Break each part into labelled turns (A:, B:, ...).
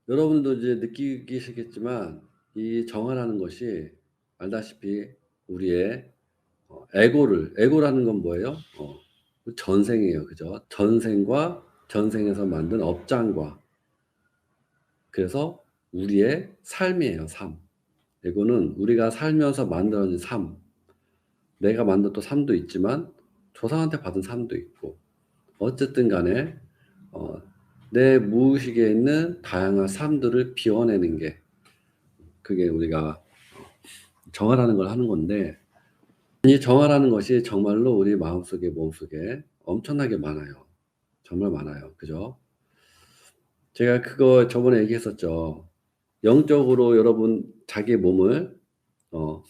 A: 여러분도 이제 느끼시겠지만 이 정화라는 것이 알다시피 우리의 에고라는 건 뭐예요? 그 전생이에요. 그죠? 전생과 전생에서 만든 업장과 그래서 우리의 삶이에요. 삶. 에고는 우리가 살면서 만들어진 삶. 내가 만든 또 삶도 있지만 조상한테 받은 삶도 있고 어쨌든 간에 어, 내 무의식에 있는 다양한 삶들을 비워내는 게 그게 우리가 정화라는 걸 하는 건데 이 정화라는 것이 정말로 우리 마음속에 몸속에 엄청나게 많아요. 정말 많아요. 그죠? 제가 그거 저번에 얘기했었죠. 영적으로 여러분 자기 몸을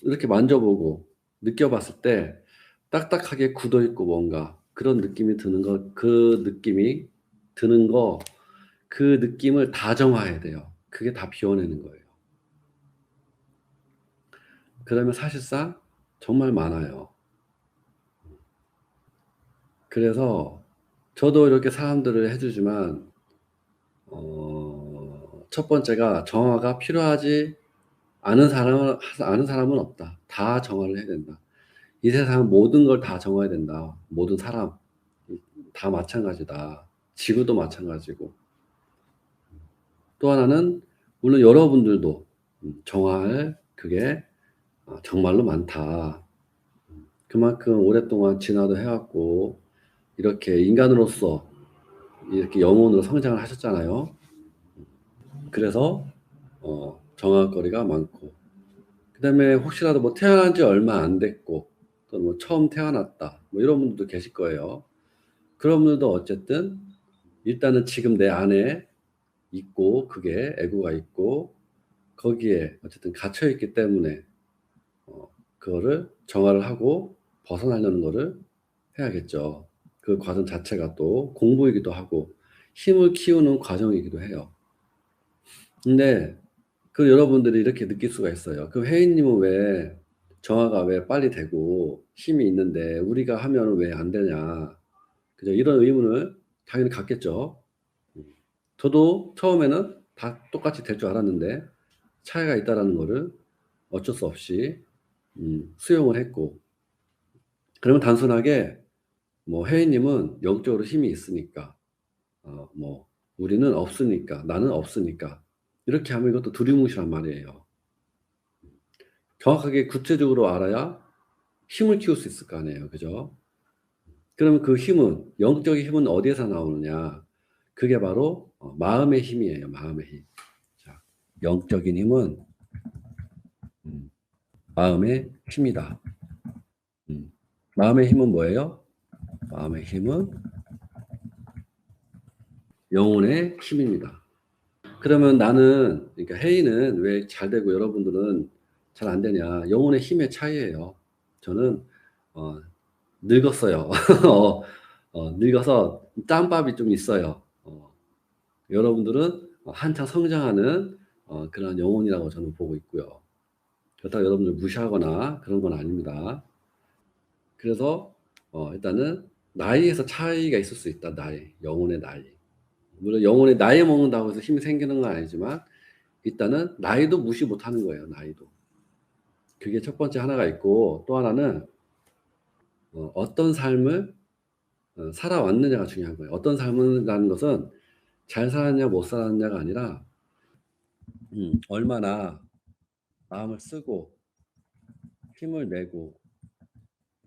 A: 이렇게 만져보고 느껴봤을 때 딱딱하게 굳어있고 뭔가 그런 느낌이 드는 거, 그 느낌이 드는 거, 그 느낌을 다 정화해야 돼요. 그게 다 비워내는 거예요. 그러면 사실상 정말 많아요. 그래서 저도 이렇게 사람들을 해주지만 첫 번째가 정화가 필요하지 아는 사람은 없다. 다 정화를 해야 된다. 이 세상 모든 걸 다 정화해야 된다. 모든 사람 다 마찬가지다. 지구도 마찬가지고. 또 하나는 물론 여러분들도 정화할 그게 정말로 많다. 그만큼 오랫동안 진화도 해왔고 이렇게 인간으로서 이렇게 영혼으로 성장을 하셨잖아요. 그래서 정할 거리가 많고 그다음에 혹시라도 뭐 태어난 지 얼마 안 됐고 또 뭐 처음 태어났다 뭐 이런 분들도 계실 거예요. 그런 분들도 어쨌든 일단은 지금 내 안에 있고 그게 에고가 있고 거기에 어쨌든 갇혀 있기 때문에 그거를 정화를 하고 벗어나려는 거를 해야겠죠. 그 과정 자체가 또 공부이기도 하고 힘을 키우는 과정이기도 해요. 근데 그 여러분들이 이렇게 느낄 수가 있어요. 그 혜인님은 왜 정화가 왜 빨리 되고 힘이 있는데 우리가 하면 왜 안 되냐. 그죠? 이런 의문을 당연히 갖겠죠. 저도 처음에는 다 똑같이 될 줄 알았는데 차이가 있다라는 거를 어쩔 수 없이 수용을 했고 그러면 단순하게 뭐 혜인님은 영적으로 힘이 있으니까 뭐 우리는 없으니까 나는 없으니까 이렇게 하면 이것도 두리뭉실한 말이에요. 정확하게 구체적으로 알아야 힘을 키울 수 있을 거 아니에요. 그죠? 그러면 그 힘은, 영적인 힘은 어디에서 나오느냐? 그게 바로 마음의 힘이에요. 마음의 힘. 자, 영적인 힘은 음, 마음의 힘이다. 음, 마음의 힘은 뭐예요? 마음의 힘은 영혼의 힘입니다. 그러면 나는, 그러니까 혜인은 왜 잘 되고 여러분들은 잘 안 되냐? 영혼의 힘의 차이예요. 저는 어, 늙었어요. 늙어서 짬밥이 좀 있어요. 여러분들은 한창 성장하는 그런 영혼이라고 저는 보고 있고요. 그렇다고 여러분들 무시하거나 그런 건 아닙니다. 그래서 일단은 나이에서 차이가 있을 수 있다. 나이, 영혼의 나이. 물론 영혼의 나이 먹는다고 해서 힘이 생기는 건 아니지만 일단은 나이도 무시 못하는 거예요. 나이도. 그게 첫 번째 하나가 있고 또 하나는 어떤 삶을 살아왔느냐가 중요한 거예요. 어떤 삶이라는 것은 잘 살았냐 못 살았냐가 아니라 얼마나 마음을 쓰고 힘을 내고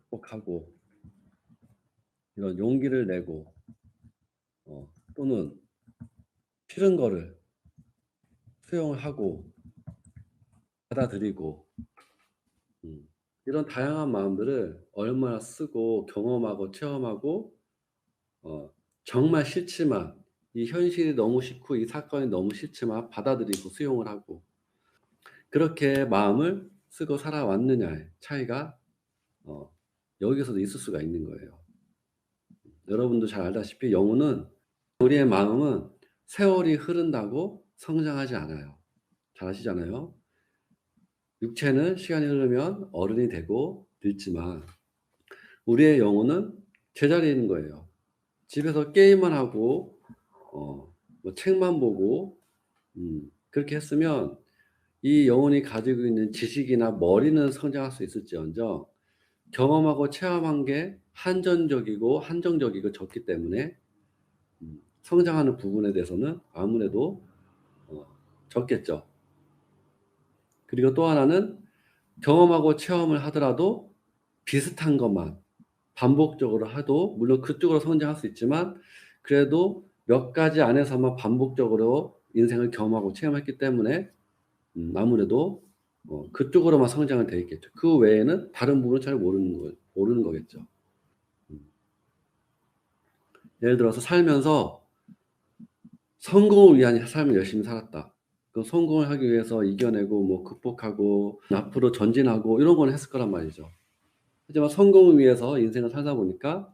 A: 극복하고 이런 용기를 내고 또는 싫은 거를 수용을 하고 받아들이고 음, 이런 다양한 마음들을 얼마나 쓰고 경험하고 체험하고 정말 싫지만 이 현실이 너무 싫고 이 사건이 너무 싫지만 받아들이고 수용을 하고 그렇게 마음을 쓰고 살아왔느냐의 차이가 어, 여기서도 있을 수가 있는 거예요. 여러분도 잘 알다시피 영혼은 우리의 마음은 세월이 흐른다고 성장하지 않아요. 잘 아시잖아요. 육체는 시간이 흐르면 어른이 되고 늙지만 우리의 영혼은 제자리에 있는 거예요. 집에서 게임만 하고 뭐 책만 보고 그렇게 했으면 이 영혼이 가지고 있는 지식이나 머리는 성장할 수 있을지언정 경험하고 체험한 게 한전적이고 한정적이고 적기 때문에 성장하는 부분에 대해서는 아무래도 적겠죠. 그리고 또 하나는 경험하고 체험을 하더라도 비슷한 것만 반복적으로 해도 물론 그쪽으로 성장할 수 있지만 그래도 몇 가지 안에서만 반복적으로 인생을 경험하고 체험했기 때문에 아무래도 그쪽으로만 성장은 돼 있겠죠. 그 외에는 다른 부분은 잘 모르는 거겠죠. 예를 들어서 살면서 성공을 위한 삶을 열심히 살았다. 그 성공을 하기 위해서 이겨내고 뭐 극복하고 앞으로 전진하고 이런 건 했을 거란 말이죠. 하지만 성공을 위해서 인생을 살다 보니까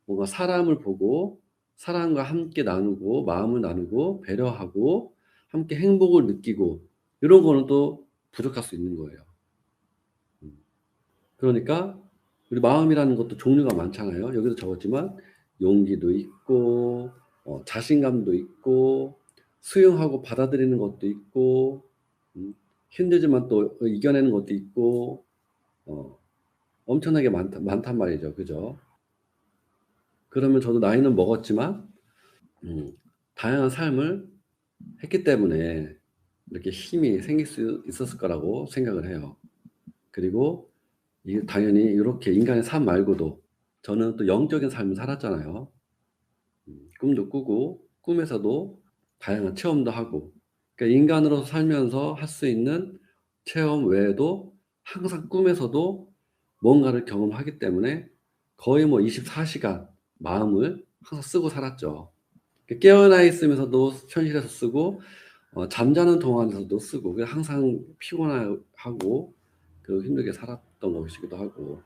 A: 뭔가 사람을 보고 사람과 함께 나누고 마음을 나누고 배려하고 함께 행복을 느끼고 이런 거는 또 부족할 수 있는 거예요. 그러니까 우리 마음이라는 것도 종류가 많잖아요. 여기도 적었지만 용기도 있고 자신감도 있고 수용하고 받아들이는 것도 있고 힘들지만 또 이겨내는 것도 있고 엄청나게 많단 말이죠. 그죠? 그러면 저도 나이는 먹었지만 다양한 삶을 했기 때문에 이렇게 힘이 생길 수 있었을 거라고 생각을 해요. 그리고 이게 당연히 이렇게 인간의 삶 말고도 저는 또 영적인 삶을 살았잖아요. 꿈도 꾸고 꿈에서도 다양한 체험도 하고 그러니까 인간으로서 살면서 할 수 있는 체험 외에도 항상 꿈에서도 뭔가를 경험하기 때문에 거의 뭐 24시간 마음을 항상 쓰고 살았죠. 깨어나 있으면서도 현실에서 쓰고 잠자는 동안에서도 쓰고 항상 피곤하고 힘들게 살았던 것이기도 하고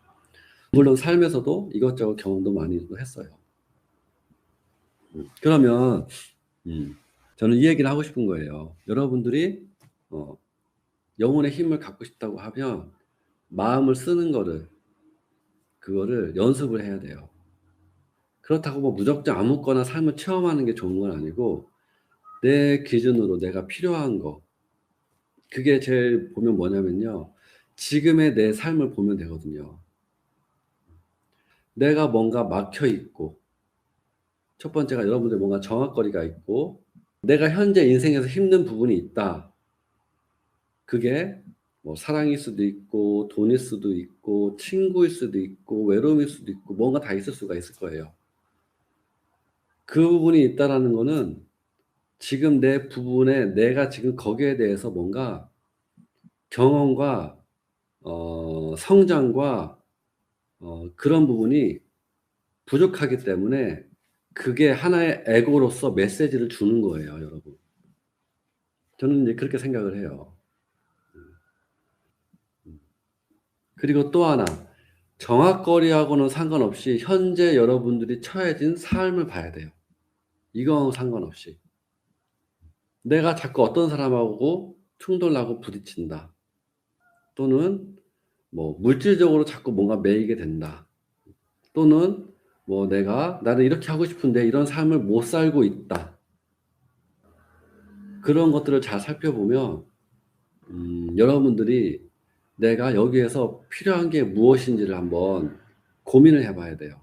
A: 물론 삶에서도 이것저것 경험도 많이 했어요. 그러면 저는 이 얘기를 하고 싶은 거예요. 여러분들이 영혼의 힘을 갖고 싶다고 하면 마음을 쓰는 그거를 연습을 해야 돼요. 그렇다고 뭐 무조건 아무거나 삶을 체험하는 게 좋은 건 아니고 내 기준으로 내가 필요한 거 그게 제일 보면 뭐냐면요. 지금의 내 삶을 보면 되거든요. 내가 뭔가 막혀 있고 첫 번째가 여러분들 뭔가 정학거리가 있고 내가 현재 인생에서 힘든 부분이 있다. 그게 뭐 사랑일 수도 있고 돈일 수도 있고 친구일 수도 있고 외로움일 수도 있고 뭔가 다 있을 수가 있을 거예요. 그 부분이 있다라는 거는 지금 내 부분에 내가 지금 거기에 대해서 뭔가 경험과 성장과 그런 부분이 부족하기 때문에 그게 하나의 에고로서 메시지를 주는 거예요, 여러분. 저는 이제 그렇게 생각을 해요. 그리고 또 하나, 정학거리하고는 상관없이 현재 여러분들이 처해진 삶을 봐야 돼요. 이거하고 상관없이. 내가 자꾸 어떤 사람하고 충돌하고 부딪힌다. 또는 뭐 물질적으로 자꾸 뭔가 매이게 된다. 또는 뭐 나는 이렇게 하고 싶은데 이런 삶을 못 살고 있다. 그런 것들을 잘 살펴보면 여러분들이 내가 여기에서 필요한 게 무엇인지를 한번 고민을 해봐야 돼요.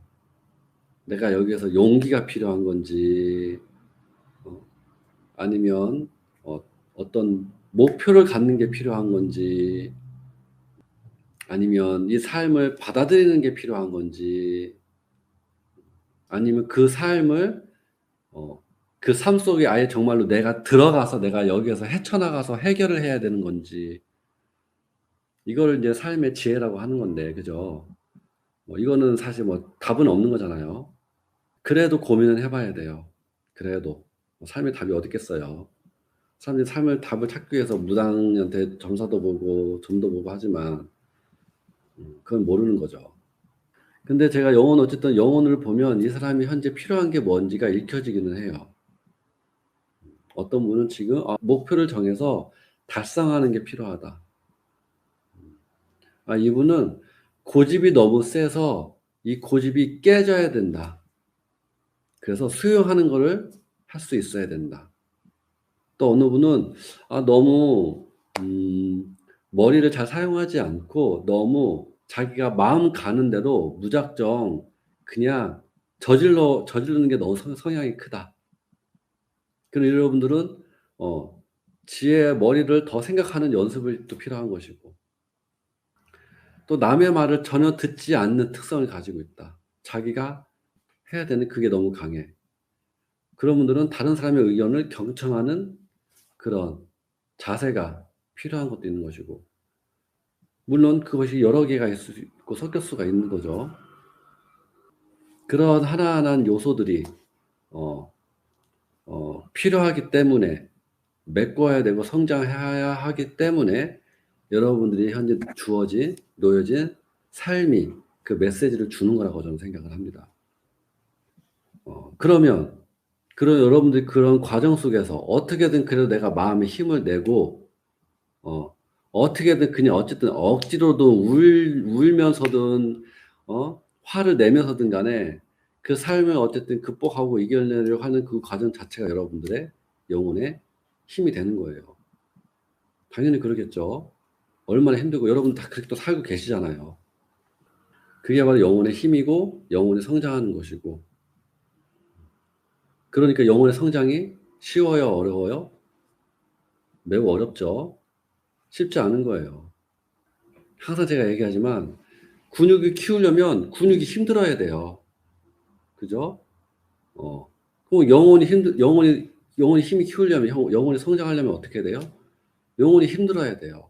A: 내가 여기에서 용기가 필요한 건지 아니면 어떤 목표를 갖는 게 필요한 건지 아니면 이 삶을 받아들이는 게 필요한 건지 아니면 그 삶을 그 삶 속에 아예 정말로 내가 들어가서 내가 여기에서 헤쳐나가서 해결을 해야 되는 건지 이걸 이제 삶의 지혜라고 하는 건데 그죠? 이거는 사실 뭐 답은 없는 거잖아요. 그래도 고민은 해봐야 돼요. 그래도 삶의 답이 어디 있겠어요. 사람들이 삶을 답을 찾기 위해서 무당한테 점사도 보고 점도 보고 하지만 그건 모르는 거죠. 근데 제가 어쨌든 영혼을 보면 이 사람이 현재 필요한 게 뭔지가 읽혀지기는 해요. 어떤 분은 지금 목표를 정해서 달성하는 게 필요하다. 이분은 고집이 너무 세서 이 고집이 깨져야 된다. 그래서 수용하는 거를 할 수 있어야 된다. 또 어느 분은 너무 머리를 잘 사용하지 않고 너무 자기가 마음 가는 대로 무작정 그냥 저지르는 게 너무 성향이 크다. 그런 여러분들은 지의 머리를 더 생각하는 연습을 또 필요한 것이고, 또 남의 말을 전혀 듣지 않는 특성을 가지고 있다. 자기가 해야 되는 그게 너무 강해. 그런 분들은 다른 사람의 의견을 경청하는 그런 자세가 필요한 것도 있는 것이고, 물론 그것이 여러 개가 있을 수 있고 섞일 수가 있는 거죠. 그런 하나하나 요소들이 어, 필요하기 때문에, 메꿔야 되고 성장해야 하기 때문에 여러분들이 현재 놓여진 삶이 그 메시지를 주는 거라고 저는 생각을 합니다. 그러면 그런 여러분들이 그런 과정 속에서 어떻게든 그래도 내가 마음에 힘을 내고 어떻게든 그냥 어쨌든 억지로든 울면서든 화를 내면서든 간에 그 삶을 어쨌든 극복하고 이겨내려고 하는 그 과정 자체가 여러분들의 영혼의 힘이 되는 거예요. 당연히 그러겠죠. 얼마나 힘들고 여러분 다 그렇게 또 살고 계시잖아요. 그게 바로 영혼의 힘이고 영혼이 성장하는 것이고, 그러니까 영혼의 성장이 쉬워요, 어려워요? 매우 어렵죠. 쉽지 않은 거예요. 항상 제가 얘기하지만 근육을 키우려면 근육이 힘들어야 돼요. 그죠? 그럼 영혼이 힘이 키우려면, 영혼이 성장하려면 어떻게 돼요? 영혼이 힘들어야 돼요.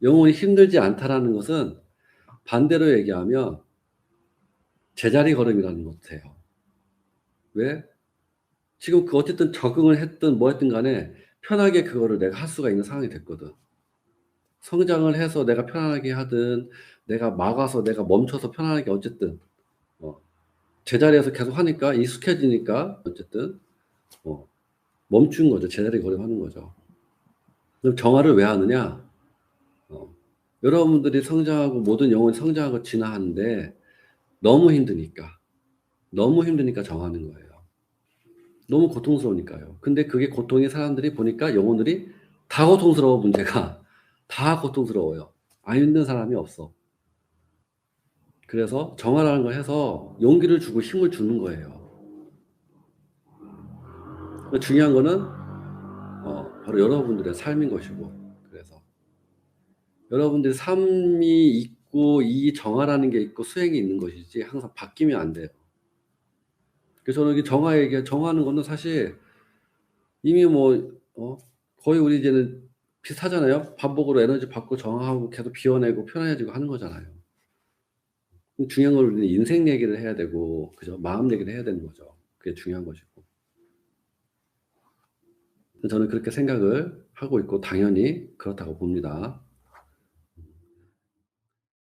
A: 영혼이 힘들지 않다라는 것은 반대로 얘기하면 제자리 걸음이라는 것 같아요. 왜? 지금 어쨌든 적응을 했든 뭐 했든 간에 편하게 그거를 내가 할 수가 있는 상황이 됐거든. 성장을 해서 내가 편안하게 하든 내가 막아서 내가 멈춰서 편안하게 어쨌든 어 제자리에서 계속 하니까 익숙해지니까 어쨌든 어 멈춘 거죠. 제자리 걸음하는 거죠. 그럼 정화를 왜 하느냐? 어 여러분들이 성장하고 모든 영혼이 성장하고 진화하는데 너무 힘드니까, 너무 힘드니까 정하는 거예요. 너무 고통스러우니까요. 근데 그게 고통이 사람들이 보니까 영혼들이 다 고통스러워, 문제가. 다 고통스러워요. 안 힘든 사람이 없어. 그래서 정화라는 걸 해서 용기를 주고 힘을 주는 거예요. 중요한 거는 바로 여러분들의 삶인 것이고, 그래서 여러분들의 삶이 있고 이 정화라는 게 있고 수행이 있는 것이지 항상 바뀌면 안 돼요. 그래서 저는 정화하는 거는 사실 이미 거의 우리 이제는 비슷하잖아요. 반복으로 에너지 받고 정화하고 계속 비워내고 편안해지고 하는 거잖아요. 중요한 건 우리는 인생 얘기를 해야 되고, 그죠? 마음 얘기를 해야 되는 거죠. 그게 중요한 것이고. 저는 그렇게 생각을 하고 있고 당연히 그렇다고 봅니다.